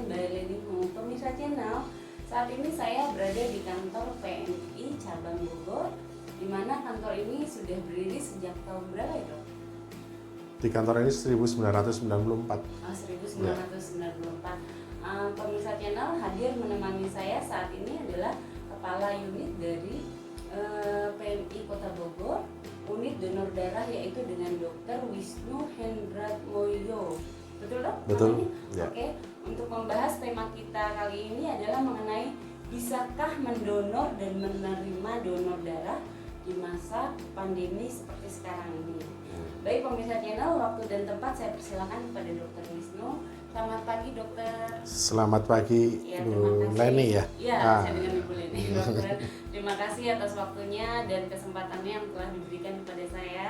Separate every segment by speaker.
Speaker 1: Mbak Lenimu. Pemirsa channel, saat ini saya berada di kantor PMI Cabang Bogor, di mana kantor ini sudah berdiri sejak tahun berapa ya, Dok?
Speaker 2: Di kantor ini 1994.
Speaker 1: Oh, 1994. Pemirsa channel, hadir menemani saya saat ini adalah Kepala Unit dari PMI Kota Bogor, Unit Donor Darah, yaitu dengan Dr. Wisnu Hendratmoyo. Betul, Dok?
Speaker 2: Betul.
Speaker 1: Ya. Oke, untuk membahas tema kita kali ini adalah mengenai bisakah mendonor dan menerima donor darah di masa pandemi seperti sekarang ini. Baik pemirsa channel, waktu dan tempat saya persilakan kepada Dr. Wisnu. Selamat pagi, Dokter.
Speaker 2: Selamat pagi,
Speaker 1: Ya,
Speaker 2: Bu Leni ya.
Speaker 1: Iya, saya dengan Ibu Leni, Dokter. Terima kasih atas waktunya dan kesempatannya yang telah diberikan kepada saya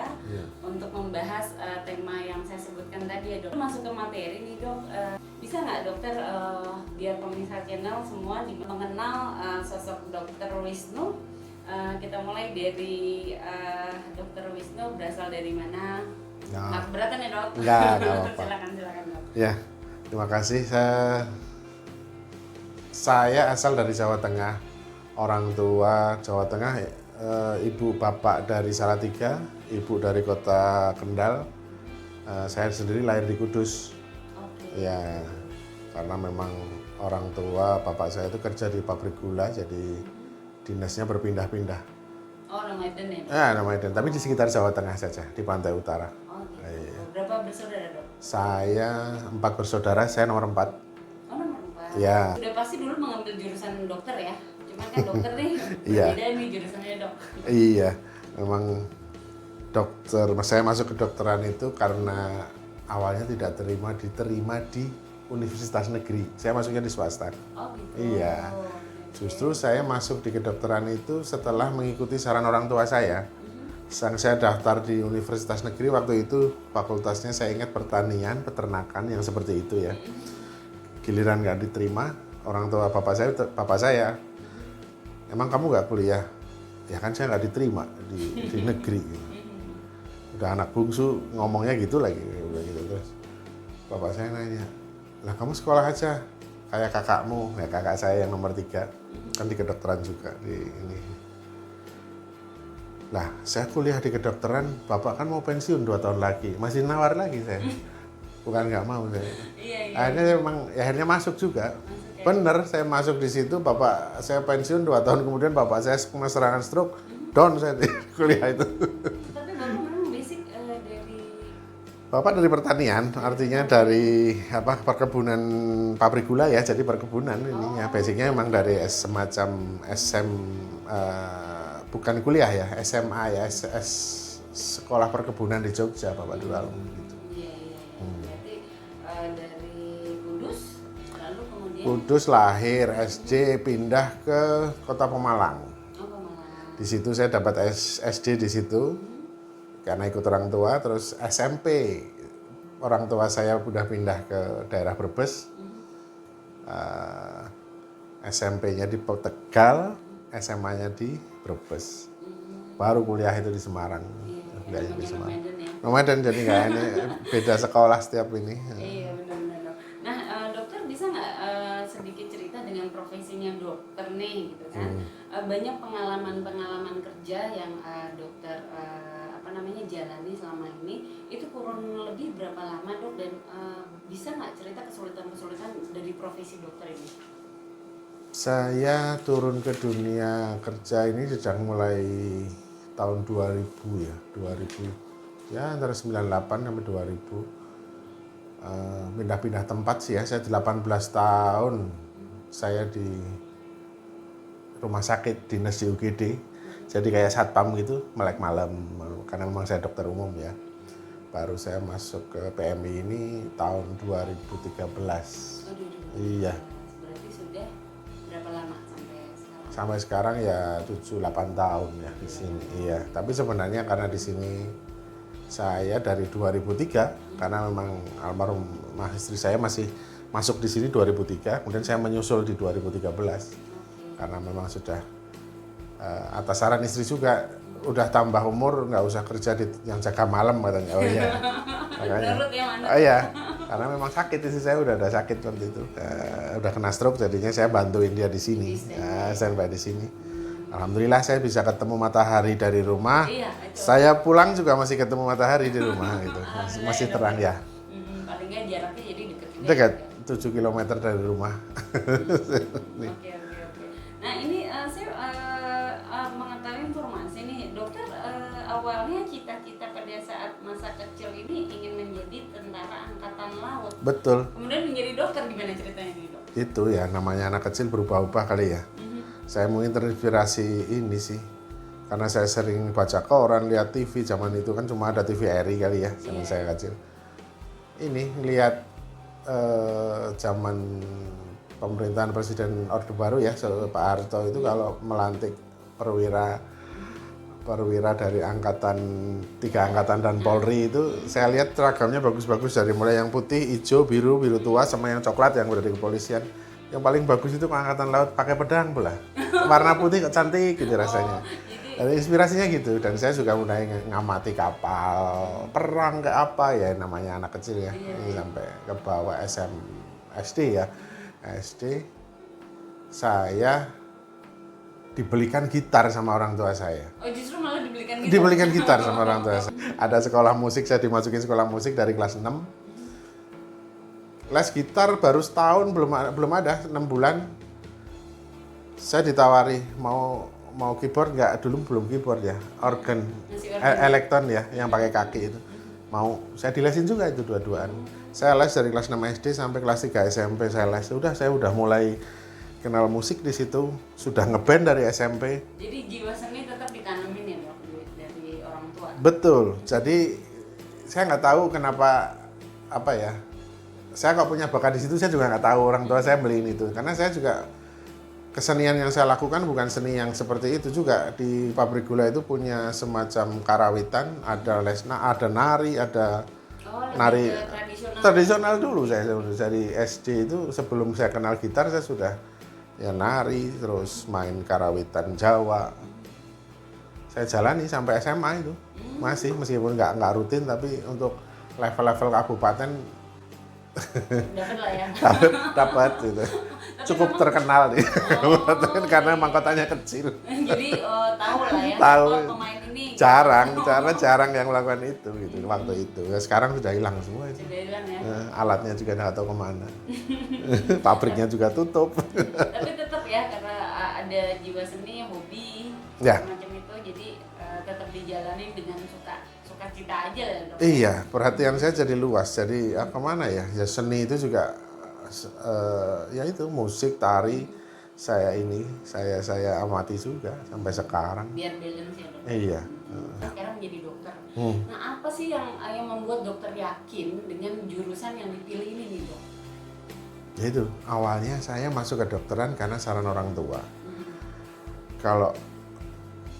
Speaker 1: untuk membahas tema yang saya sebutkan tadi ya, Dok. Masuk ke materi nih, Dok. Bisa nggak, Dokter, biar pemirsa channel semua mengenal sosok Dokter Wisnu? Kita mulai dari Dokter Wisnu berasal dari mana? Nggak keberatan ya, Dok?
Speaker 2: Nggak apa-apa.
Speaker 1: Silakan, Dok.
Speaker 2: Ya, terima kasih. Saya asal dari Jawa Tengah. Orang tua Jawa Tengah, ibu bapak dari Salatiga, ibu dari kota Kendal. Saya sendiri lahir di Kudus.
Speaker 1: Oke.
Speaker 2: Ya, karena memang orang tua bapak saya itu kerja di pabrik gula, jadi dinasnya berpindah-pindah.
Speaker 1: Oh, nama Eden ya, Dok?
Speaker 2: Nama Medan, tapi di sekitar Jawa Tengah saja, di pantai utara.
Speaker 1: Oh, gitu.
Speaker 2: Iya.
Speaker 1: Berapa bersaudara, Dok?
Speaker 2: Saya 4 bersaudara, saya nomor 4.
Speaker 1: Oh, nomor 4.
Speaker 2: Ya.
Speaker 1: Sudah pasti dulu mengambil jurusan dokter ya? Cuman kan dokter nih,
Speaker 2: Iya.
Speaker 1: beda nih jurusannya, Dok.
Speaker 2: Iya, memang dokter. Saya masuk ke kedokteran itu karena awalnya tidak diterima di universitas negeri. Saya masuknya di swasta.
Speaker 1: Oh, gitu.
Speaker 2: Iya. Justru saya masuk di kedokteran itu setelah mengikuti saran orang tua saya. Saya daftar di universitas negeri waktu itu, fakultasnya saya ingat pertanian, peternakan yang seperti itu ya. Giliran nggak diterima, orang tua bapak saya, emang kamu nggak kuliah? Ya kan saya nggak diterima di negeri. Udah anak bungsu ngomongnya gitu lagi, udah gitu terus. Bapak saya nanya, lah kamu sekolah aja kayak kakakmu, ya kakak saya yang nomor 3 kan di kedokteran juga di ini. Lah saya kuliah di kedokteran, bapak kan mau pensiun 2 tahun lagi, masih nawar lagi saya. Bukan nggak mau saya.
Speaker 1: Iya.
Speaker 2: Akhirnya masuk juga.
Speaker 1: Masuk ya.
Speaker 2: Bener, saya masuk di situ, bapak saya pensiun 2 tahun kemudian bapak saya kena serangan stroke, down saya di kuliah itu.
Speaker 1: Tapi Bapak memang basic dari...
Speaker 2: Bapak dari pertanian, artinya dari perkebunan pabrik gula ya, jadi perkebunan ini ya. Basicnya memang dari semacam bukan kuliah ya, SMA ya, sekolah perkebunan di Jogja Bapak dulu gitu.
Speaker 1: Iya. Berarti dari Kudus, lalu kemudian...
Speaker 2: Kudus lahir, SD pindah ke Kota Pemalang.
Speaker 1: Oh, Pemalang.
Speaker 2: Di situ saya dapat SD di situ. Karena ikut orang tua, terus SMP orang tua saya udah pindah ke daerah Brebes, SMP-nya di Tegal, SMA-nya di Brebes, baru kuliah itu di Semarang.
Speaker 1: Iya,
Speaker 2: di Semarang.
Speaker 1: Medan ya.
Speaker 2: Medan jadi nggak ini beda sekolah setiap ini.
Speaker 1: Iya, benar-benar, Dok. Nah, dokter bisa nggak sedikit cerita dengan profesinya dokter nih, gitu kan? Banyak pengalaman kerja yang dokter jalani selama ini, itu kurun lebih berapa lama, Dok? Dan bisa nggak cerita kesulitan-kesulitan dari profesi dokter ini?
Speaker 2: Saya turun ke dunia kerja ini sejak mulai tahun 2000 ya, 2000 ya antara 98 sampai 2000. Pindah-pindah tempat sih ya, saya 18 tahun saya di rumah sakit dinas di UGD, jadi kayak satpam gitu, melek malam, karena memang saya dokter umum ya. Baru saya masuk ke PMI ini tahun 2013. Iya.
Speaker 1: Berarti sudah berapa lama sampai sekarang?
Speaker 2: Sampai sekarang ya 7-8 tahun ya di sini. Iya, tapi sebenarnya karena di sini saya dari 2003, karena memang almarhum istri saya masih masuk di sini 2003, kemudian saya menyusul di 2013. Karena memang sudah atas saran istri juga, udah tambah umur nggak usah kerja yang jaga malam katanya. Oh iya. Makanya.
Speaker 1: Menurut ya, Mana?
Speaker 2: Oh iya. Karena memang sakit, istri saya udah ada sakit waktu itu, udah kena stroke, jadinya saya bantuin dia di sini, standby di sini. Alhamdulillah saya bisa ketemu matahari dari rumah.
Speaker 1: Iya,
Speaker 2: saya pulang juga masih ketemu matahari di rumah gitu, masih terang ya.
Speaker 1: Paling nggak jaraknya jadi deket juga.
Speaker 2: Dekat, 7 km dari rumah.
Speaker 1: Oke. Nah ini saya mengetahui informasi nih, dokter awalnya cita-cita pada saat masa kecil ini ingin menjadi tentara angkatan laut.
Speaker 2: Betul.
Speaker 1: Kemudian menjadi dokter, gimana ceritanya nih dok?
Speaker 2: Itu ya namanya anak kecil berubah-ubah kali ya. Saya mungkin terinspirasi ini sih, karena saya sering baca koran, lihat TV, zaman itu kan cuma ada TV RI kali ya, zaman saya kecil. Ini lihat zaman pemerintahan Presiden Orde Baru ya, Pak Harto itu kalau melantik perwira dari angkatan 3 angkatan dan Polri itu, saya lihat seragamnya bagus-bagus, dari mulai yang putih, hijau, biru tua sama yang coklat yang udah di kepolisian. Yang paling bagus itu angkatan laut pakai pedang pula, warna putih kok cantik gitu rasanya. Dari inspirasinya gitu, dan saya juga mulai ngamati kapal perang ke apa ya, namanya anak kecil ya. Ini sampai ke bawah SD ya. SD saya dibelikan gitar sama orang tua saya.
Speaker 1: Oh justru malah dibelikan gitar?
Speaker 2: Dibelikan gitar sama orang tua saya. Ada sekolah musik, saya dimasukin sekolah musik dari kelas 6. Les gitar baru setahun, belum ada 6 bulan. Saya ditawari mau keyboard nggak, dulu belum keyboard ya, organ, elektron ya, yang pakai kaki itu. Mau, saya dilesin juga itu dua-duaan. Saya les dari kelas 6 SD sampai kelas 3 SMP saya les. Saya udah mulai kenal musik di situ, sudah ngeband dari SMP.
Speaker 1: Jadi jiwa seni tetap ditanamin ya dok dari orang tua?
Speaker 2: Betul, jadi saya nggak tahu kenapa, apa ya, saya kok punya bakat di situ, saya juga nggak tahu orang tua saya beliin itu. Karena saya juga, kesenian yang saya lakukan bukan seni yang seperti itu juga. Di pabrik gula itu punya semacam karawitan, ada lesna, ada nari, ada nari tradisional dulu. Saya dari SD itu, sebelum saya kenal gitar saya sudah ya nari, terus main karawitan Jawa. Saya jalani sampai SMA itu masih, meskipun nggak rutin, tapi untuk level-level kabupaten
Speaker 1: dapat lah ya.
Speaker 2: dapat gitu. Cukup terkenal nih. Karena emang kotanya kecil.
Speaker 1: Jadi tahu lah ya.
Speaker 2: Tahu.
Speaker 1: Pemain ini
Speaker 2: jarang yang melakukan itu gitu waktu itu. Ya, sekarang sudah hilang semua itu.
Speaker 1: Sudah hilang ya.
Speaker 2: Alatnya juga nggak tahu kemana. Pabriknya juga tutup.
Speaker 1: Tapi tetap ya, karena ada jiwa seni, hobi,
Speaker 2: Ya.
Speaker 1: macam itu, jadi tetap dijalani dengan sukacita aja lah dok.
Speaker 2: Iya, perhatian saya jadi luas. Jadi kemana ya? Ya seni itu juga ya itu musik, tari, saya amati juga sampai sekarang.
Speaker 1: Biar balance ya dok.
Speaker 2: Iya.
Speaker 1: Sekarang menjadi dokter. Nah apa sih yang membuat dokter yakin dengan jurusan yang dipilih ini nih dok?
Speaker 2: Ya itu, awalnya saya masuk ke dokteran karena saran orang tua. Kalau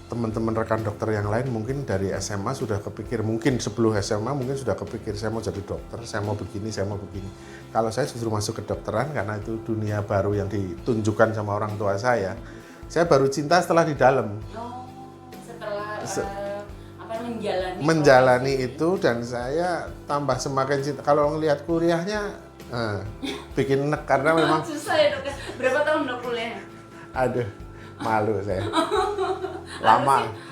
Speaker 2: teman-teman rekan dokter yang lain mungkin dari SMA sudah kepikir, mungkin sebelum SMA mungkin sudah kepikir saya mau jadi dokter, saya mau begini. Kalau saya justru masuk ke dokteran karena itu dunia baru yang ditunjukkan sama orang tua saya. Saya baru cinta setelah di dalam.
Speaker 1: Oh, setelah
Speaker 2: menjalani itu, dan saya tambah semakin cinta. Kalau ngelihat kuliahnya bikin nek, karena memang
Speaker 1: susah ya dok. Berapa tahun dok kuliahnya?
Speaker 2: Aduh, malu saya.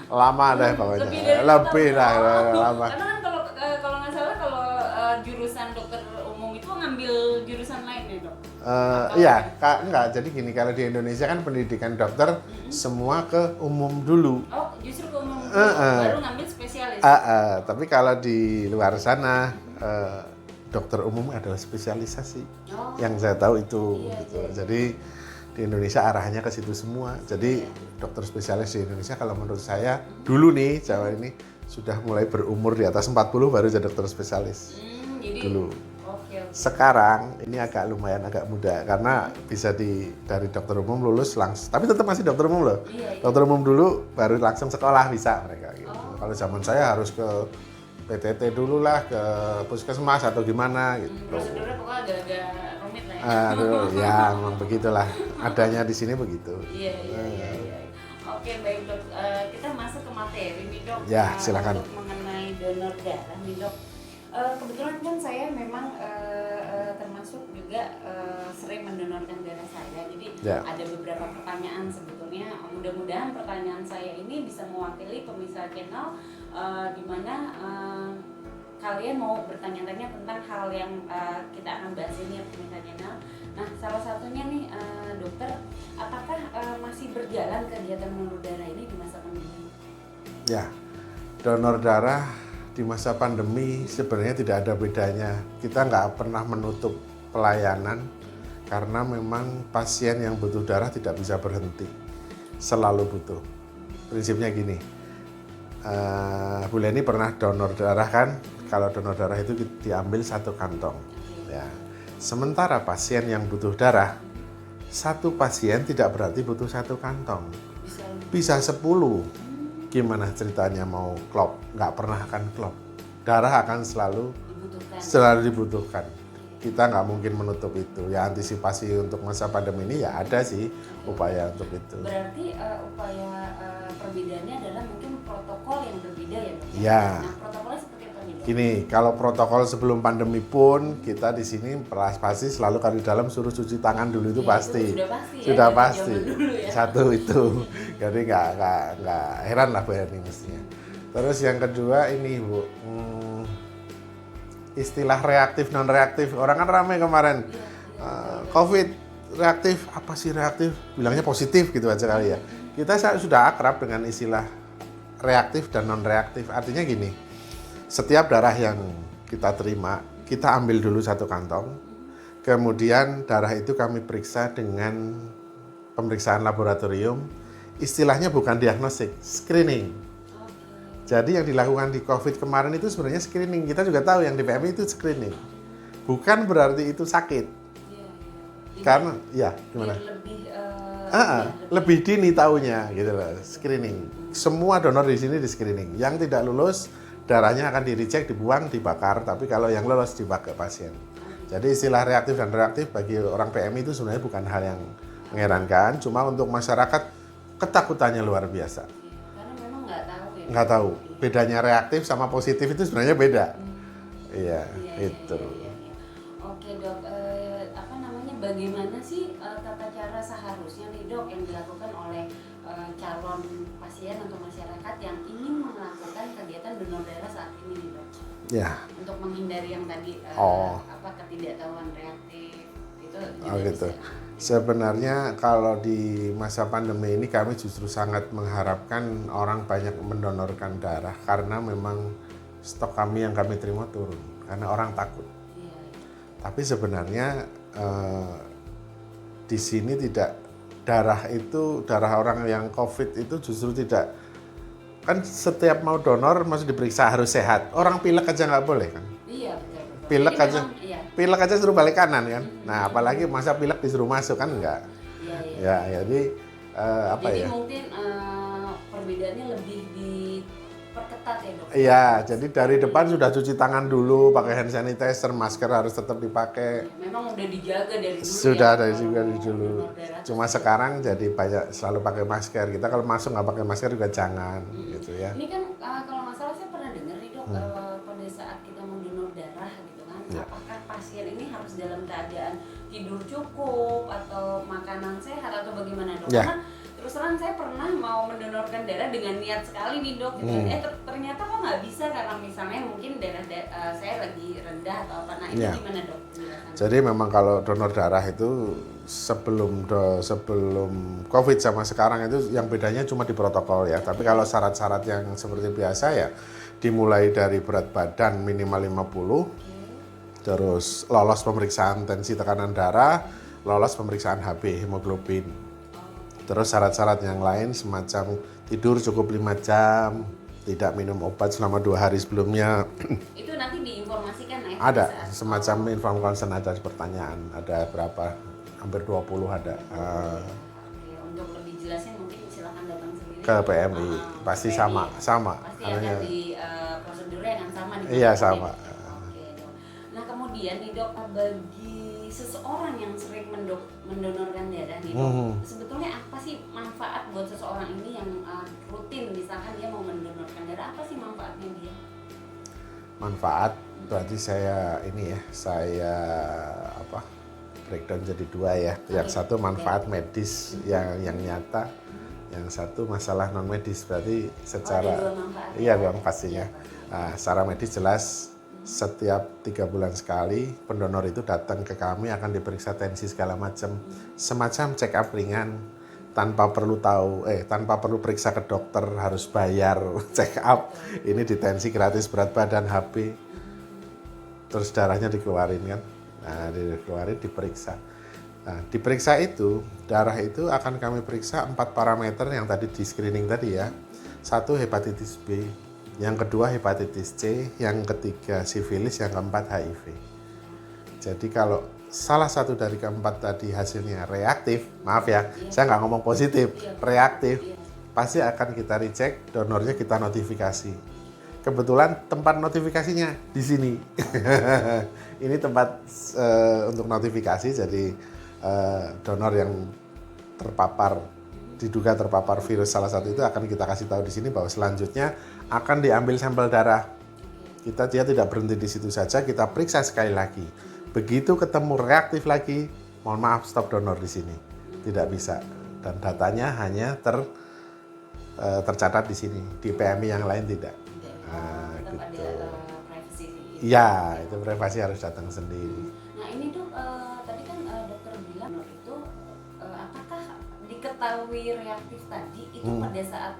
Speaker 2: Lama deh pokoknya.
Speaker 1: Lebih
Speaker 2: lah lama.
Speaker 1: Karena kan kalau nggak salah, kalau jurusan dokter umum itu ngambil jurusan lain ya dok?
Speaker 2: Iya, enggak. Jadi gini, kalau di Indonesia kan pendidikan dokter semua ke umum dulu.
Speaker 1: Oh, justru ke umum dulu, baru ngambil spesialis.
Speaker 2: Tapi kalau di luar sana dokter umum adalah spesialisasi. Yang saya tahu itu gitu. Jadi di Indonesia arahnya ke situ semua. Jadi dokter spesialis di Indonesia kalau menurut saya dulu nih, Jawa ini sudah mulai berumur di atas 40 baru jadi dokter spesialis.
Speaker 1: Jadi,
Speaker 2: dulu.
Speaker 1: Okay.
Speaker 2: Sekarang ini lumayan agak muda karena bisa dari dokter umum lulus langsung, tapi tetap masih dokter umum loh.
Speaker 1: Iya.
Speaker 2: Dokter umum dulu baru langsung sekolah bisa mereka gitu. Kalau zaman saya harus ke PTT dulu lah, ke puskesmas atau gimana gitu.
Speaker 1: Prosedurnya pokoknya agak rumit lah ya.
Speaker 2: Ya memang begitulah. Adanya di sini begitu.
Speaker 1: Iya. Oke, baik dok. Kita masuk ke materi nih dok.
Speaker 2: Ya, silakan.
Speaker 1: Untuk mengenai donor darah nih dok. Kebetulan kan saya memang termasuk juga sering mendonorkan darah saya. Jadi ada beberapa pertanyaan sebetulnya. Mudah-mudahan pertanyaan saya ini bisa mewakili pemirsa channel di mana kalian mau bertanya-tanya tentang hal yang kita akan bahas ini ya pemirsa channel. Nah, salah satunya nih dokter, apakah masih berjalan kegiatan donor darah ini di masa pandemi?
Speaker 2: Ya, donor darah di masa pandemi sebenarnya tidak ada bedanya. Kita nggak pernah menutup pelayanan karena memang pasien yang butuh darah tidak bisa berhenti, selalu butuh. Prinsipnya gini, Bu Leni pernah donor darah kan? Kalau donor darah itu diambil satu kantong. Ya. Sementara pasien yang butuh darah, satu pasien tidak berarti butuh satu kantong. Bisa 10. Gimana ceritanya mau klop? Nggak pernah akan klop. Darah akan selalu dibutuhkan. Kita nggak mungkin menutup itu. Ya antisipasi untuk masa pandemi ini ya ada sih upaya untuk itu.
Speaker 1: Berarti upaya perbedaannya adalah mungkin protokol yang berbeda ya dok?
Speaker 2: Ya.
Speaker 1: Nah protokolnya seperti apa nih dok?
Speaker 2: Gini, kalau protokol sebelum pandemi pun kita di sini pasti selalu kalau di dalam suruh cuci tangan dulu itu pasti.
Speaker 1: Itu
Speaker 2: sudah
Speaker 1: ya,
Speaker 2: pasti.
Speaker 1: Ya.
Speaker 2: Satu itu. Jadi nggak heran lah Bu Erni mestinya. Terus yang kedua ini Bu, istilah reaktif non reaktif. Orang kan ramai kemarin. COVID reaktif, apa sih reaktif? Bilangnya positif gitu aja kali ya. Kita sudah akrab dengan istilah reaktif dan non reaktif. Artinya gini, setiap darah yang kita terima, kita ambil dulu satu kantong, kemudian darah itu kami periksa dengan pemeriksaan laboratorium, istilahnya bukan diagnostik, screening. Jadi yang dilakukan di COVID kemarin itu sebenarnya screening, kita juga tahu yang di PMI itu screening. Bukan berarti itu sakit. Karena, ya gimana? Lebih dini taunya gitu loh, screening. Semua donor di sini di screening. Yang tidak lulus, darahnya akan di-reject, dibuang, dibakar. Tapi kalau yang lolos dipakai pasien. Jadi istilah reaktif dan reaktif bagi orang PMI itu sebenarnya bukan hal yang mengherankan. Cuma untuk masyarakat ketakutannya luar biasa.
Speaker 1: Karena memang nggak tahu ya.
Speaker 2: Nggak tahu. Bedanya reaktif sama positif itu sebenarnya beda. Iya, itu.
Speaker 1: Iya. Oke dok, bagaimana sih tata cara seharusnya nih dok yang dilakukan oleh calon pasien atau masyarakat yang ingin melakukan kegiatan donor darah saat ini nih dok?
Speaker 2: Ya.
Speaker 1: Untuk menghindari yang tadi ketidaktahuan reaktif itu
Speaker 2: gitu. Sebenarnya kalau di masa pandemi ini kami justru sangat mengharapkan orang banyak mendonorkan darah karena memang stok kami yang kami terima turun karena orang takut. Tapi sebenarnya di sini tidak, darah orang yang COVID itu justru tidak, kan setiap mau donor masih diperiksa harus sehat. Orang pilek aja nggak boleh kan?
Speaker 1: Iya betul.
Speaker 2: Pilek aja suruh balik kanan kan? Nah apalagi masa pilek disuruh masuk kan enggak?
Speaker 1: Iya.
Speaker 2: Jadi
Speaker 1: Jadi mungkin perbedaannya lebih diperketat ya dok?
Speaker 2: Iya, jadi dari depan sudah cuci tangan dulu, pakai hand sanitizer, masker harus tetap dipakai.
Speaker 1: Memang udah dijaga dari dulu.
Speaker 2: Sudah dari dulu. Cuma sekarang jadi banyak selalu pakai masker. Kita kalau masuk nggak pakai masker juga jangan, gitu ya.
Speaker 1: Ini kan kalau nggak salah saya pernah dengar nih dok, pada saat kita mendonor darah gitu kan, apakah pasien ini harus dalam keadaan tidur cukup atau makanan sehat atau bagaimana dok? Karena terus terang saya pernah mau mendonorkan darah dengan niat sekali nih dok, gitu. Ternyata kok nggak bisa karena misalnya mungkin darah saya lagi rendah atau apa. Nah ini gimana dok?
Speaker 2: Jadi memang kalau donor darah itu sebelum COVID sama sekarang itu yang bedanya cuma di protokol ya. Tapi kalau syarat-syarat yang seperti biasa ya dimulai dari berat badan minimal 50, terus lolos pemeriksaan tensi tekanan darah, lolos pemeriksaan HB hemoglobin. Terus syarat-syarat yang lain semacam tidur cukup 5 jam, tidak minum obat selama 2 hari sebelumnya.
Speaker 1: Itu nanti diinformasikan ya?
Speaker 2: Ada, semacam inform concern, ada pertanyaan, ada berapa, hampir 20 ada.
Speaker 1: Oke, untuk lebih jelasnya mungkin silakan datang sendiri
Speaker 2: Ke PMI, pasti sama.
Speaker 1: Pasti akan di prosedurnya yang sama di
Speaker 2: Iya sama.
Speaker 1: Oke dok. Nah kemudian nih dok, bagi seseorang yang sering mendonorkan darah nih dok, sebetulnya apa sih manfaat buat seseorang ini yang rutin misalkan dia mau mendonorkan darah, apa sih manfaatnya dia?
Speaker 2: Manfaat Berarti saya breakdown jadi dua ya. Yang satu manfaat medis yang nyata, yang satu masalah non medis. Berarti secara dong pastinya. Nah, secara medis jelas setiap 3 bulan sekali pendonor itu datang ke kami, akan diperiksa tensi segala macam, semacam check up ringan, tanpa perlu periksa ke dokter, harus bayar check up. Ini di tensi gratis, berat badan, HB, terus darahnya dikeluarin kan. Nah, dikeluarin, diperiksa. Nah, diperiksa itu, darah itu akan kami periksa 4 parameter yang tadi di screening tadi ya. 1 hepatitis B, yang kedua hepatitis C, yang ketiga sifilis, yang keempat HIV. Jadi kalau salah satu dari keempat tadi hasilnya reaktif, maaf ya, saya nggak ngomong positif, reaktif, pasti akan kita recheck, donornya kita notifikasi. Kebetulan tempat notifikasinya di sini. Ini tempat untuk notifikasi, jadi donor yang diduga terpapar virus salah satu itu akan kita kasih tahu di sini bahwa selanjutnya akan diambil sampel darah. Dia tidak berhenti di situ saja, kita periksa sekali lagi. Begitu ketemu reaktif lagi, mohon maaf, stop donor di sini, tidak bisa, dan datanya hanya tercatat di sini, di PMI yang lain tidak. Nah, gitu. Iya, itu privasi harus datang sendiri.
Speaker 1: Nah ini dok, tadi kan dokter bilang itu apakah diketahui reaktif tadi itu pada saat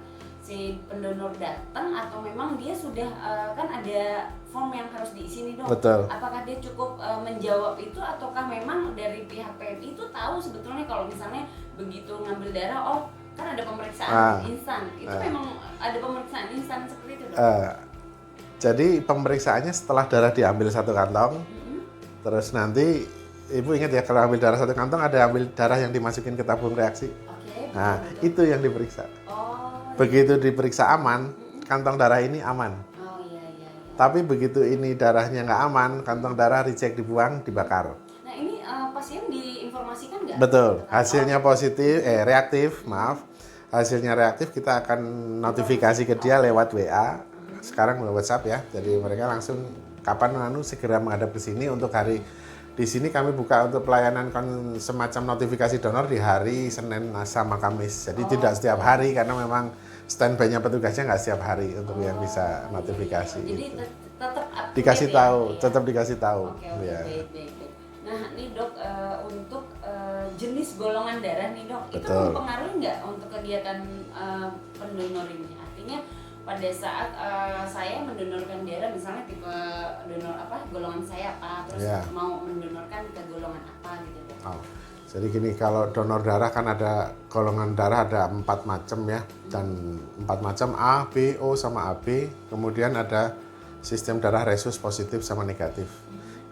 Speaker 1: si pendonor datang, atau memang dia sudah kan ada form yang harus diisi nih dok?
Speaker 2: Betul.
Speaker 1: Apakah dia cukup menjawab itu, ataukah memang dari pihak PMI itu tahu sebetulnya kalau misalnya begitu ngambil darah, kan ada pemeriksaan instan, itu memang ada pemeriksaan instan seperti itu dok?
Speaker 2: Jadi pemeriksaannya setelah darah diambil 1 kantong, terus nanti ibu ingat ya, kalau ambil darah 1 kantong ada ambil darah yang dimasukin ke tabung reaksi. Nah itu yang diperiksa. Begitu diperiksa aman, kantong darah ini aman. Tapi begitu ini darahnya nggak aman, kantong darah reject, dibuang, dibakar.
Speaker 1: Nah ini pasien diinformasikan nggak?
Speaker 2: Betul, hasilnya reaktif, hasilnya reaktif, kita akan notifikasi ke dia lewat WA, sekarang lewat WhatsApp ya. Jadi mereka langsung kapan segera menghadap ke sini. Untuk hari di sini kami buka untuk pelayanan semacam notifikasi donor di hari Senin sama Kamis. Jadi tidak setiap hari, karena memang standby-nya petugasnya nggak setiap hari untuk yang bisa notifikasi.
Speaker 1: Jadi
Speaker 2: gitu.
Speaker 1: tetap
Speaker 2: dikasih tahu, tetap dikasih tahu. Ya.
Speaker 1: Baik. Nah nih dok, untuk jenis golongan darah nih dok,
Speaker 2: Betul.
Speaker 1: itu mempengaruhi nggak untuk kegiatan pendonor ini? Artinya pada saat saya mendonorkan darah, misalnya tipe donor golongan saya terus mau mendonorkan ke golongan apa gitu dok?
Speaker 2: Jadi gini, kalau donor darah kan ada golongan darah ada 4 macam ya, dan 4 macam A, B, O sama AB. Kemudian ada sistem darah resus positif sama negatif.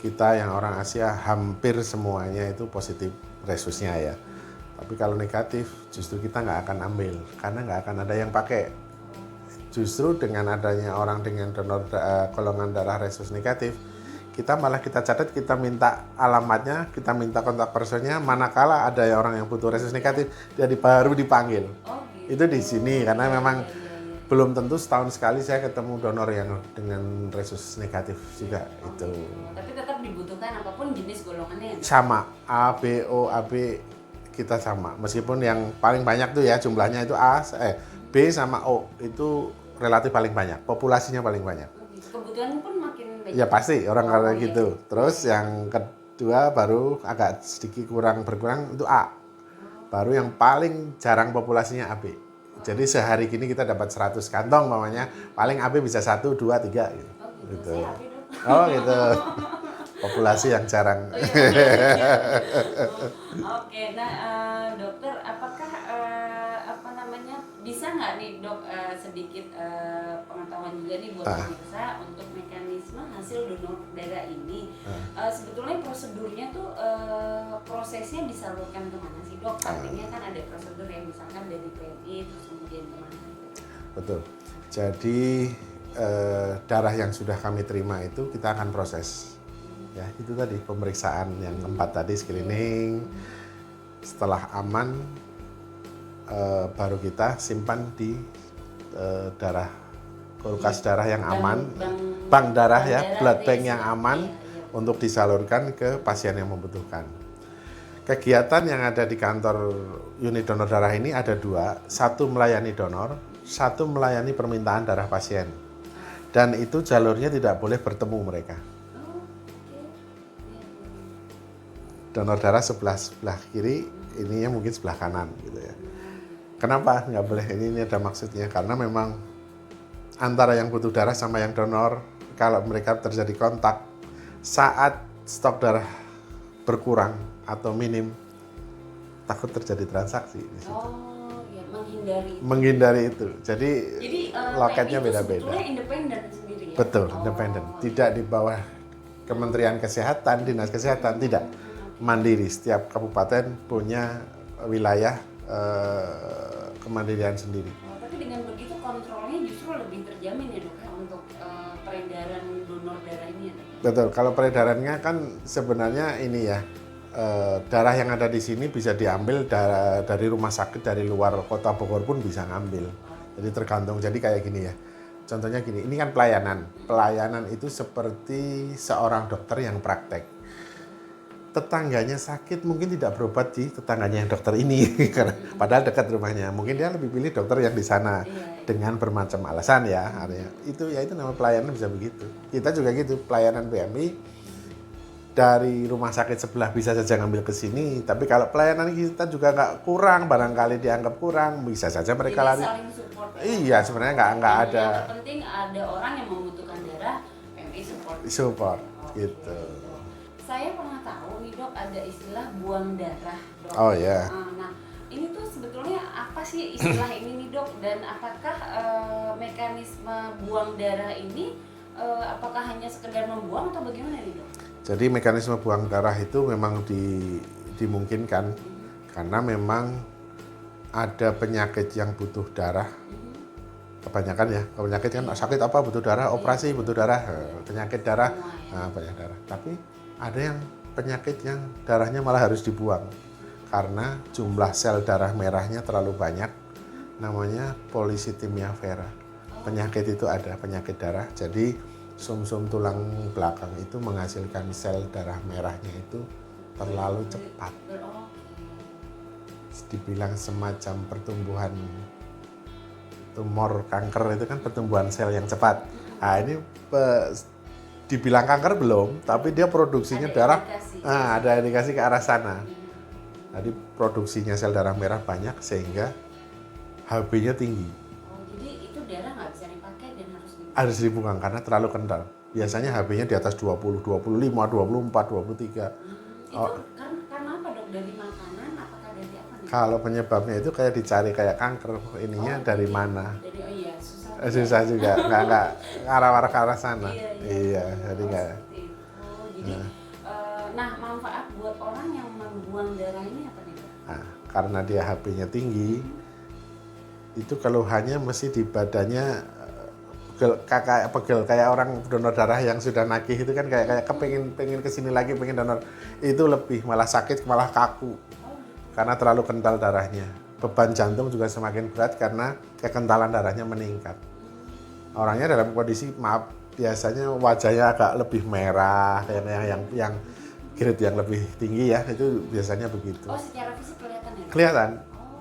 Speaker 2: Kita yang orang Asia hampir semuanya itu positif resusnya ya. Tapi kalau negatif justru kita nggak akan ambil, karena nggak akan ada yang pakai. Justru dengan adanya orang dengan donor golongan darah resus negatif, kita catat, kita minta alamatnya, kita minta kontak personnya, manakala ada orang yang butuh resus negatif, jadi baru dipanggil.
Speaker 1: Gitu.
Speaker 2: Itu di sini, karena memang belum tentu setahun sekali saya ketemu donor yang dengan resus negatif juga itu.
Speaker 1: Tapi tetap dibutuhkan apapun jenis golongannya.
Speaker 2: Sama, A, B, O, AB kita sama. Meskipun yang paling banyak tuh ya jumlahnya itu B sama O itu relatif paling banyak, populasinya paling banyak.
Speaker 1: Kebutuhan pun makin banyak.
Speaker 2: Ya pasti orang kayak gitu. Terus yang kedua baru agak sedikit berkurang itu A. Baru yang paling jarang populasinya AB. Jadi sehari gini kita dapat 100 kantong mamanya, paling AB bisa 1, 2, 3 gitu.
Speaker 1: Gitu. Saya AB dong.
Speaker 2: Gitu. Populasi yang jarang.
Speaker 1: Oke, nah dokter, apakah bisa nggak nih dok sedikit pengetahuan juga nih buat pemirsa untuk mekanisme hasil donor darah ini? Sebetulnya prosedurnya tuh prosesnya disalurkan kemana sih dok? Artinya kan ada prosedur yang misalkan dari PMI terus kemudian kemana?
Speaker 2: Betul. Jadi darah yang sudah kami terima itu kita akan proses. Ya, itu tadi pemeriksaan yang 4 tadi, screening. Setelah aman, baru kita simpan di darah kulkas darah yang aman,
Speaker 1: bank
Speaker 2: bank darah ya, blood bank
Speaker 1: itu
Speaker 2: yang
Speaker 1: ya.
Speaker 2: aman untuk disalurkan ke pasien yang membutuhkan. Kegiatan yang ada di kantor unit donor darah ini ada dua, satu melayani donor, satu melayani permintaan darah pasien. Dan itu jalurnya tidak boleh bertemu mereka.
Speaker 1: Oh, oke.
Speaker 2: Donor darah sebelah kiri, ininya mungkin sebelah kanan gitu ya. Kenapa nggak boleh? Ini ada maksudnya karena memang antara yang butuh darah sama yang donor, kalau mereka terjadi kontak saat stok darah berkurang atau minim, takut terjadi transaksi di situ.
Speaker 1: Oh, ya menghindari itu.
Speaker 2: Menghindari itu. Jadi loketnya
Speaker 1: PMI itu
Speaker 2: beda-beda.
Speaker 1: sebetulnya independen sendiri ya.
Speaker 2: Betul, independen. Tidak di bawah Kementerian Kesehatan, Dinas Kesehatan, tidak. Mandiri. Setiap kabupaten punya wilayah kemandirian sendiri.
Speaker 1: Tapi dengan begitu kontrolnya justru lebih terjamin ya dok ya untuk peredaran donor darah ini ya dok?
Speaker 2: Betul. Kalau peredarannya kan sebenarnya ini ya, darah yang ada di sini bisa diambil dari rumah sakit dari luar kota Bogor pun bisa ngambil. Jadi tergantung. Jadi kayak gini ya. Contohnya gini, ini kan pelayanan. Pelayanan itu seperti seorang dokter yang praktek. Tetangganya sakit mungkin tidak berobat di tetangganya yang dokter ini, padahal dekat rumahnya. Mungkin dia lebih pilih dokter yang di sana dengan bermacam alasan ya. Artinya itu nama pelayanan bisa begitu. Kita juga gitu, pelayanan PMI dari rumah sakit sebelah bisa saja ngambil ke sini. Tapi kalau pelayanan kita juga nggak kurang, barangkali dianggap kurang, bisa saja mereka lari.
Speaker 1: Saling support.
Speaker 2: Iya, sebenarnya nggak ada.
Speaker 1: Yang penting ada orang yang membutuhkan darah, PMI support.
Speaker 2: Support, gitu.
Speaker 1: Saya pernah tahu nih dok ada istilah buang darah dok.
Speaker 2: Oh ya.
Speaker 1: Nah ini tuh sebetulnya apa sih istilah ini nih dok, dan apakah mekanisme buang darah ini apakah hanya sekedar membuang atau bagaimana nih dok?
Speaker 2: Jadi mekanisme buang darah itu memang dimungkinkan karena memang ada penyakit yang butuh darah. Kebanyakan ya, penyakit kan sakit apa butuh darah, operasi butuh darah, penyakit darah, banyak darah. Tapi ada yang penyakit yang darahnya malah harus dibuang karena jumlah sel darah merahnya terlalu banyak, namanya polycythemia vera. Penyakit itu ada, penyakit darah. Jadi sumsum tulang belakang itu menghasilkan sel darah merahnya itu terlalu cepat. Dibilang semacam pertumbuhan tumor kanker itu kan pertumbuhan sel yang cepat. Nah ini dibilang kanker belum, tapi dia produksinya darah, ada indikasi ke arah sana. Jadi produksinya sel darah merah banyak sehingga HB-nya tinggi.
Speaker 1: Oh, jadi itu darah nggak bisa dipakai dan
Speaker 2: harus dibuang karena terlalu kental. Biasanya HB-nya di atas 20, 25, 24, 23.
Speaker 1: Itu karena apa dok? Dari makanan? Apakah dari apa nih?
Speaker 2: Kalau penyebabnya itu kayak dicari kayak kanker, ininya dari mana? Susah juga, nggak arah-arah ke arah sana. Iya, jadi nggak.
Speaker 1: Jadi, nah manfaat buat orang yang membuang darah ini apa nih?
Speaker 2: Nah, karena dia HB-nya tinggi, itu keluhannya mesti di badannya pegel kayak orang donor darah yang sudah nagih itu kan kayak pengen kesini lagi, pengen donor, itu lebih malah sakit, malah kaku karena terlalu kental darahnya. Beban jantung juga semakin berat karena kekentalan darahnya meningkat. Orangnya dalam kondisi biasanya wajahnya agak lebih merah, yang grade yang lebih tinggi ya, itu biasanya begitu.
Speaker 1: Oh, secara fisik kelihatan ya?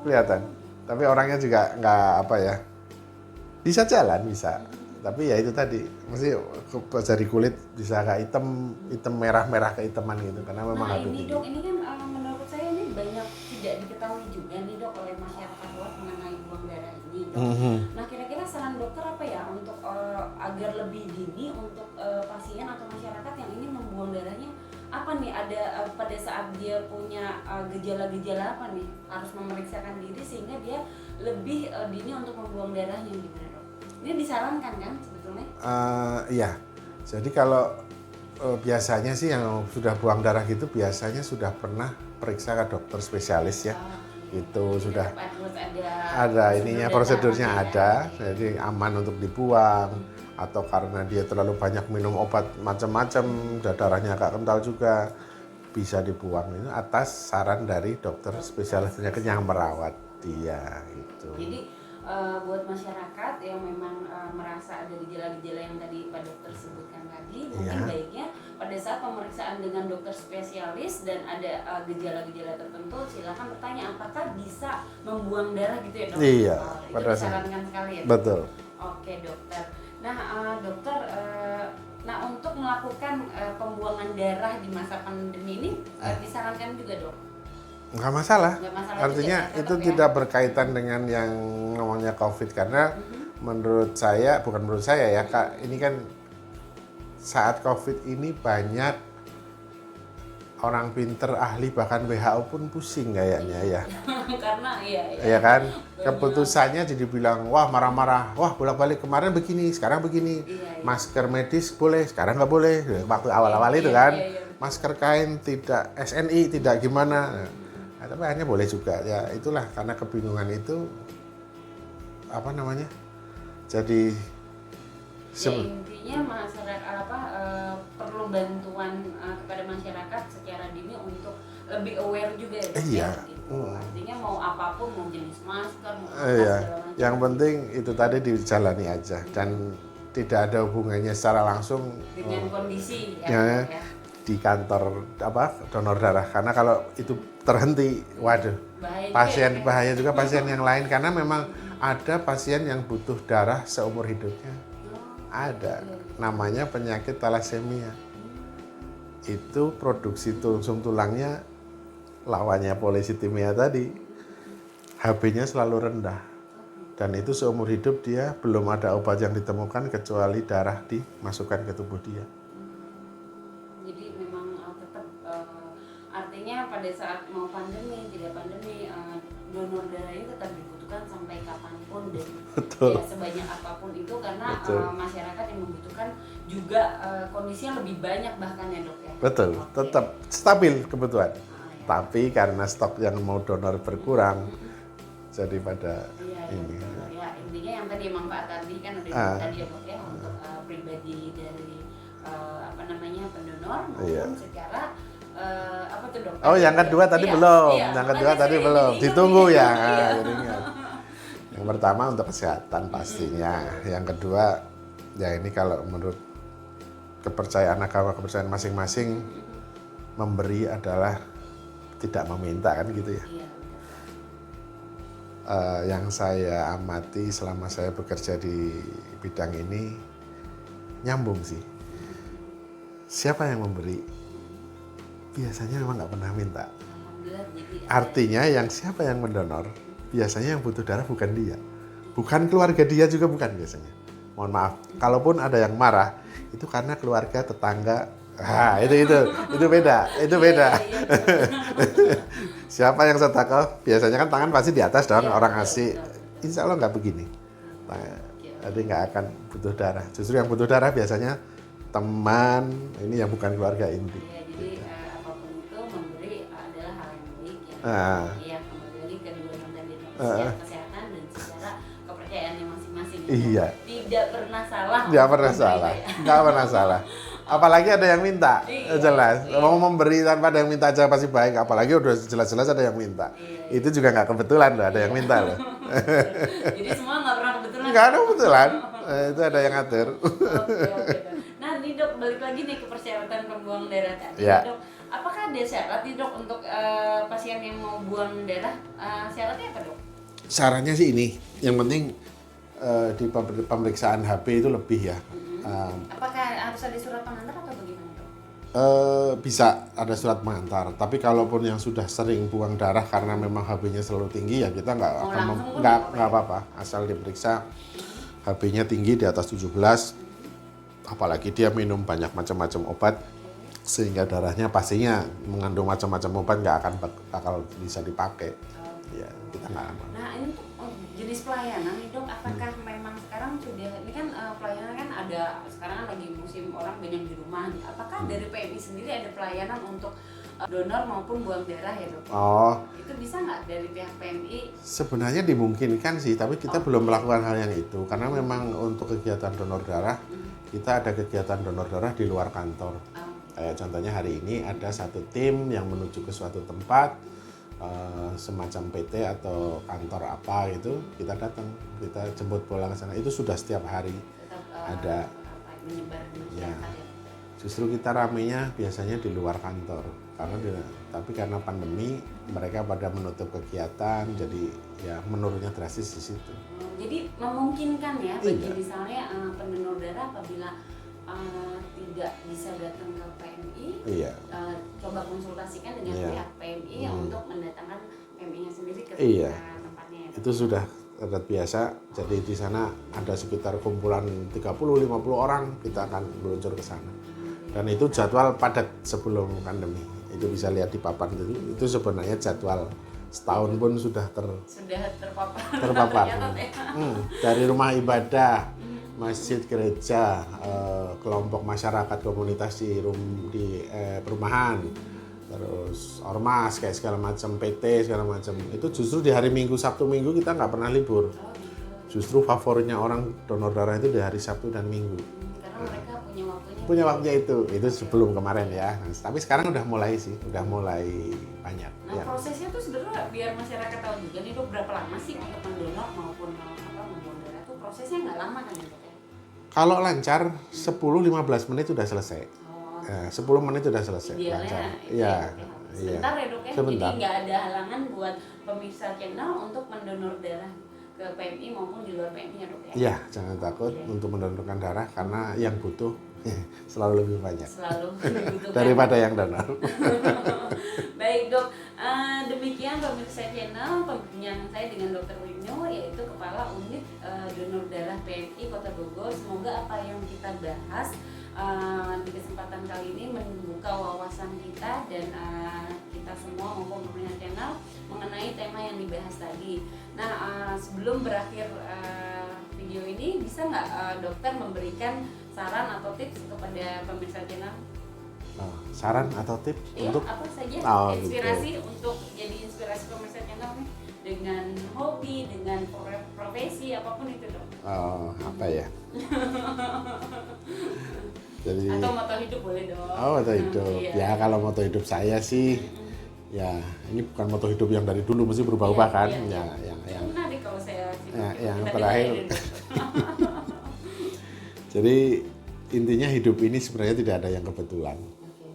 Speaker 2: Kelihatan. Tapi orangnya juga nggak apa ya, bisa jalan bisa. Tapi ya itu tadi, mesti dari kulit bisa agak hitam merah kehitaman gitu karena memang
Speaker 1: nah,
Speaker 2: HB
Speaker 1: ini
Speaker 2: tinggi.
Speaker 1: dok, ini kan menurut saya ini banyak tidak diketahui juga nih dok oleh masyarakat luas mengenai buang darah ini dok. Nah kira-kira saran dokter apa ya untuk agar lebih dini untuk pasien atau masyarakat yang ingin membuang darahnya, apa nih, ada pada saat dia punya gejala-gejala apa nih, harus memeriksakan diri sehingga dia lebih dini untuk membuang darahnya gitu dok. Ini disarankan kan sebetulnya?
Speaker 2: Iya, jadi kalau biasanya sih yang sudah buang darah gitu biasanya sudah pernah periksa ke dokter spesialis ya. Itu sudah ada ininya, prosedurnya ada, jadi aman untuk dibuang. Atau karena dia terlalu banyak minum obat macam-macam, darahnya agak kental juga, bisa dibuang. Itu atas saran dari dokter spesialis penyakit yang merawat dia gitu.
Speaker 1: Jadi buat masyarakat yang memang merasa ada gejala-gejala yang tadi Pak Dokter sebutkan tadi, mungkin baiknya pada saat pemeriksaan dengan dokter spesialis dan ada gejala-gejala tertentu, silakan bertanya apakah bisa membuang darah gitu ya dok?
Speaker 2: Iya,
Speaker 1: itu disarankan sekali ya dok?
Speaker 2: Betul.
Speaker 1: Oke dokter. Nah dokter, nah untuk melakukan pembuangan darah di masa pandemi ini disarankan juga dok?
Speaker 2: Nggak masalah. Artinya
Speaker 1: juga,
Speaker 2: itu tidak berkaitan dengan yang namanya COVID karena menurut saya, bukan menurut saya ya Kak, ini kan saat COVID ini banyak orang pinter, ahli, bahkan WHO pun pusing kayaknya ya.
Speaker 1: Karena
Speaker 2: iya kan, keputusannya jadi bilang wah marah-marah, wah bolak-balik kemarin begini, sekarang begini. Masker medis boleh, sekarang nggak boleh. Waktu awal-awal itu kan, masker kain tidak, SNI tidak gimana. Tapi hanya boleh juga ya, itulah karena kebingungan itu apa namanya, jadi
Speaker 1: intinya masyarakat perlu bantuan kepada masyarakat secara dini untuk lebih aware juga ya gitu. Artinya mau apapun, mau jenis masker, mau apa segala macam.
Speaker 2: Yang penting itu tadi dijalani aja dan tidak ada hubungannya secara langsung
Speaker 1: dengan kondisi
Speaker 2: ya. Di kantor donor darah, karena kalau itu terhenti, waduh, bahaya juga pasien yang lain, karena memang ada pasien yang butuh darah seumur hidupnya. Ada, namanya penyakit thalassemia. Itu produksi sum tulangnya lawannya polisitemia tadi, HB-nya selalu rendah, dan itu seumur hidup dia belum ada obat yang ditemukan kecuali darah dimasukkan ke tubuh dia.
Speaker 1: Artinya pada saat mau pandemi, tidak pandemi, donor darah ini tetap dibutuhkan sampai kapanpun dan ya, sebanyak apapun itu karena masyarakat yang membutuhkan juga kondisinya lebih banyak bahkan ya dok ya. Betul,
Speaker 2: tetap stabil kebutuhan. Tapi karena stok yang mau donor berkurang, jadi pada ini.
Speaker 1: Ya intinya yang tadi manfaat tadi kan udah tadi ya dok ya untuk pribadi dari pendonor maupun secara apa tuh dok?
Speaker 2: Oh, yang kedua tadi belum. Yang kedua tadi belum. Ditunggu ya. Yang pertama untuk kesehatan pastinya. Yang kedua ya ini kalau menurut kepercayaan agama, kepercayaan masing-masing, memberi adalah tidak meminta kan gitu ya. Yang saya amati selama saya bekerja di bidang ini nyambung sih. Siapa yang memberi? Biasanya memang nggak pernah minta. Artinya yang siapa yang mendonor, biasanya yang butuh darah bukan dia. Bukan keluarga dia juga bukan biasanya. Mohon maaf, kalaupun ada yang marah, itu karena keluarga, tetangga. Itu beda. Siapa yang sedekah, biasanya kan tangan pasti di atas dong, orang asik. Insya Allah nggak begini. Jadi nggak akan butuh darah. Justru yang butuh darah biasanya teman, ini yang bukan keluarga inti.
Speaker 1: Iya, kembali lagi kedua yang tadi secara kesehatan dan secara kepercayaannya masing-masing.
Speaker 2: Iya.
Speaker 1: Tidak pernah salah.
Speaker 2: Nggak pernah salah. Apalagi ada yang minta, jelas. Mau memberi tanpa ada yang minta aja pasti baik. Apalagi udah jelas-jelas ada yang minta. Itu juga nggak kebetulan loh, ada yang minta loh.
Speaker 1: Jadi semua nggak pernah kebetulan.
Speaker 2: Nggak ada kebetulan. Itu ada yang ngatur.
Speaker 1: Oke. Nah, nih dok, balik lagi nih ke persyaratan pembuangan darah tadi. Dok, apakah ada syarat nih dok untuk pasien yang mau buang darah? Syaratnya apa dok?
Speaker 2: Syaratnya sih ini, yang penting di pemeriksaan HB itu lebih ya.
Speaker 1: Apakah harus ada surat pengantar atau bagaimana dok?
Speaker 2: Bisa ada surat pengantar, tapi kalaupun yang sudah sering buang darah karena memang HB-nya selalu tinggi ya kita nggak apa-apa, asal diperiksa HB-nya tinggi di atas 17, apalagi dia minum banyak macam-macam obat sehingga darahnya pastinya mengandung macam-macam obat, nggak akan bakal bisa dipakai. Ya kita nggak aman.
Speaker 1: Nah ini tuh jenis pelayanan nih dok, apakah memang sekarang sudah ini kan pelayanan kan ada sekarang kan lagi musim orang banyak di rumah, apakah dari PMI sendiri ada pelayanan untuk donor maupun buang darah ya dok? Itu bisa nggak dari pihak PMI?
Speaker 2: Sebenarnya dimungkinkan sih, tapi kita belum melakukan hal yang itu karena memang untuk kegiatan donor darah kita ada kegiatan donor darah di luar kantor. Kayak contohnya hari ini ada satu tim yang menuju ke suatu tempat semacam PT atau kantor apa gitu, kita datang, kita jemput bola ke sana. Itu sudah setiap hari
Speaker 1: Tetap
Speaker 2: ada.
Speaker 1: menyebar di
Speaker 2: Ya.
Speaker 1: masyarakat ya.
Speaker 2: Justru kita ramenya biasanya di luar kantor, tapi karena pandemi mereka pada menutup kegiatan, jadi ya menurunnya drastis di situ.
Speaker 1: Jadi memungkinkan ya bagi
Speaker 2: Iya.
Speaker 1: misalnya pendonor darah apabila tidak bisa datang ke PMI,
Speaker 2: Iya.
Speaker 1: coba konsultasikan dengan
Speaker 2: Iya.
Speaker 1: pihak PMI untuk mendatangkan PMI-nya sendiri ke
Speaker 2: Iya.
Speaker 1: tempatnya ya.
Speaker 2: Itu sudah adat biasa, jadi di sana ada sekitar kumpulan 30-50 orang, kita akan meluncur ke sana. Dan itu jadwal padat sebelum pandemi. Itu bisa lihat di papan itu sebenarnya jadwal setahun pun sudah
Speaker 1: terpapar.
Speaker 2: terpapar.
Speaker 1: Tercatat ya.
Speaker 2: Dari rumah ibadah, masjid, gereja, kelompok masyarakat komunitas di perumahan, terus ormas kayak segala macam, PT segala macam. Itu justru di hari Minggu, Sabtu Minggu kita nggak pernah libur.
Speaker 1: Oh, gitu.
Speaker 2: Justru favoritnya orang donor darah itu di hari Sabtu dan Minggu.
Speaker 1: Karena mereka punya waktunya.
Speaker 2: Punya waktunya itu sebelum kemarin ya. Nah, tapi sekarang udah mulai banyak.
Speaker 1: Nah,
Speaker 2: Ya.
Speaker 1: prosesnya tuh sebenarnya biar masyarakat tahu juga nih Dok, berapa lama sih untuk mendonor maupun membuang darah tuh prosesnya nggak lama kan ya Dok ya?
Speaker 2: Kalau lancar 10-15 menit sudah selesai.
Speaker 1: Oh,
Speaker 2: 10 menit sudah selesai.
Speaker 1: idealnya
Speaker 2: Lancar.
Speaker 1: itu
Speaker 2: Iya.
Speaker 1: ya, Dok ya. Sebentar ya Dok ya,
Speaker 2: Sebentar.
Speaker 1: jadi nggak ada halangan buat pemirsa channel untuk mendonor darah ke PMI maupun di luar PMI ya Dok ya?
Speaker 2: Iya, jangan takut untuk mendonorkan darah karena yang butuh selalu lebih banyak
Speaker 1: Selalu dibutuhkan.
Speaker 2: daripada yang donor.
Speaker 1: Baik Dok, demikian pemirsa channel perbincangan saya dengan Dr. Wino, yaitu Kepala Unit Donor Darah PMI Kota Bogor. Semoga apa yang kita bahas di kesempatan kali ini membuka wawasan kita dan kita semua maupun pemirsa channel mengenai tema yang dibahas tadi. Nah, sebelum berakhir video ini, bisa nggak dokter memberikan saran atau tips kepada pemirsa channel?
Speaker 2: Saran atau tips
Speaker 1: Iya,
Speaker 2: untuk
Speaker 1: apa saja
Speaker 2: gitu.
Speaker 1: inspirasi untuk jadi inspirasi pemirsa channel nih, dengan hobi, dengan profesi, apapun itu Dok.
Speaker 2: Apa ya? Jadi
Speaker 1: Atau moto hidup boleh Dok.
Speaker 2: moto hidup.
Speaker 1: Iya.
Speaker 2: Ya kalau moto hidup saya sih ya ini bukan moto hidup yang dari dulu, mesti berubah-ubah kan.
Speaker 1: Iya.
Speaker 2: Ya, yang
Speaker 1: Menarik kalau saya
Speaker 2: yang
Speaker 1: kita
Speaker 2: terakhir.
Speaker 1: dengerin, Dok.
Speaker 2: Jadi intinya hidup ini sebenarnya tidak ada yang kebetulan.
Speaker 1: Oke.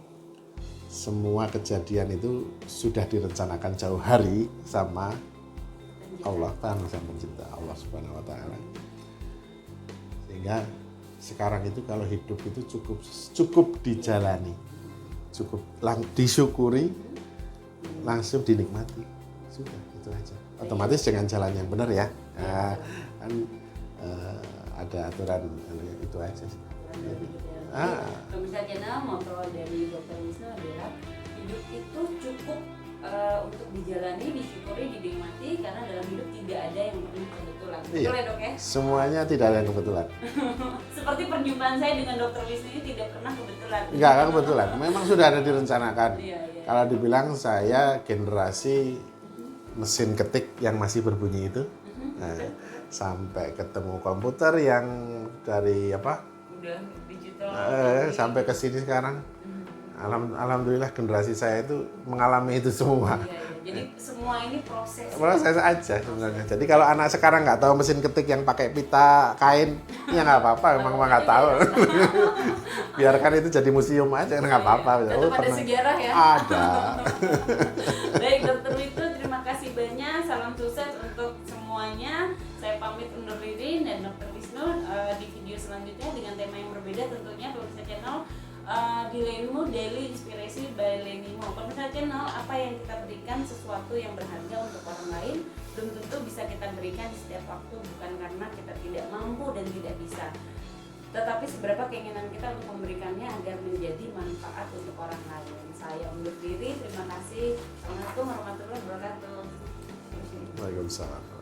Speaker 2: Semua kejadian itu sudah direncanakan jauh hari sama Allah Ta'ala, Sang Pencipta, Allah Subhanahu wa Ta'ala. Sehingga sekarang itu kalau hidup itu cukup dijalani, cukup disyukuri, langsung dinikmati. Sudah, itu aja. Otomatis dengan jalan yang benar ya. Kan ada aturan itu aja sih.
Speaker 1: Pemirsa channel, moto dari Dr. Wisnu adalah hidup itu cukup untuk dijalani, disyukuri, dinikmati, karena dalam hidup tidak ada yang pernah kebetulan.
Speaker 2: Iya.
Speaker 1: Betul ya Dok ya?
Speaker 2: Semuanya tidak ada yang kebetulan.
Speaker 1: Seperti perjumpaan saya dengan Dr. Wisnu ini tidak pernah kebetulan.
Speaker 2: Enggak kebetulan. Memang sudah ada direncanakan.
Speaker 1: Iya.
Speaker 2: Kalau dibilang saya generasi mesin ketik yang masih berbunyi itu, nah, sampai ketemu komputer yang dari apa?
Speaker 1: Udah digital.
Speaker 2: Sampai ke sini sekarang. Alhamdulillah generasi saya itu mengalami itu semua.
Speaker 1: Iya. Jadi semua ini proses.
Speaker 2: Proses aja sebenarnya. Jadi kalau anak sekarang nggak tahu mesin ketik yang pakai pita kain, ya nggak apa-apa. Memang nggak tahu. Biarkan itu jadi museum aja, nggak apa-apa.
Speaker 1: Tetap ada sejarah ya.
Speaker 2: Ada.
Speaker 1: Baik Dr. Wito, terima kasih banyak. Salam sukses untuk semuanya. Saya pamit undur diri, dan Dr. Wisnu di video selanjutnya dengan tema yang berbeda tentunya. Pemirsa channel di Lenimo Daily Inspirasi by Lenimo. Pemirsa channel, apa yang kita berikan sesuatu yang berharga untuk orang lain belum tentu bisa kita berikan di setiap waktu, bukan karena kita tidak mampu dan tidak bisa, tetapi seberapa keinginan kita untuk memberikannya agar menjadi manfaat untuk orang lain. Saya undur diri, terima kasih. Assalamualaikum warahmatullahi wabarakatuh.
Speaker 2: Waalaikumsalam.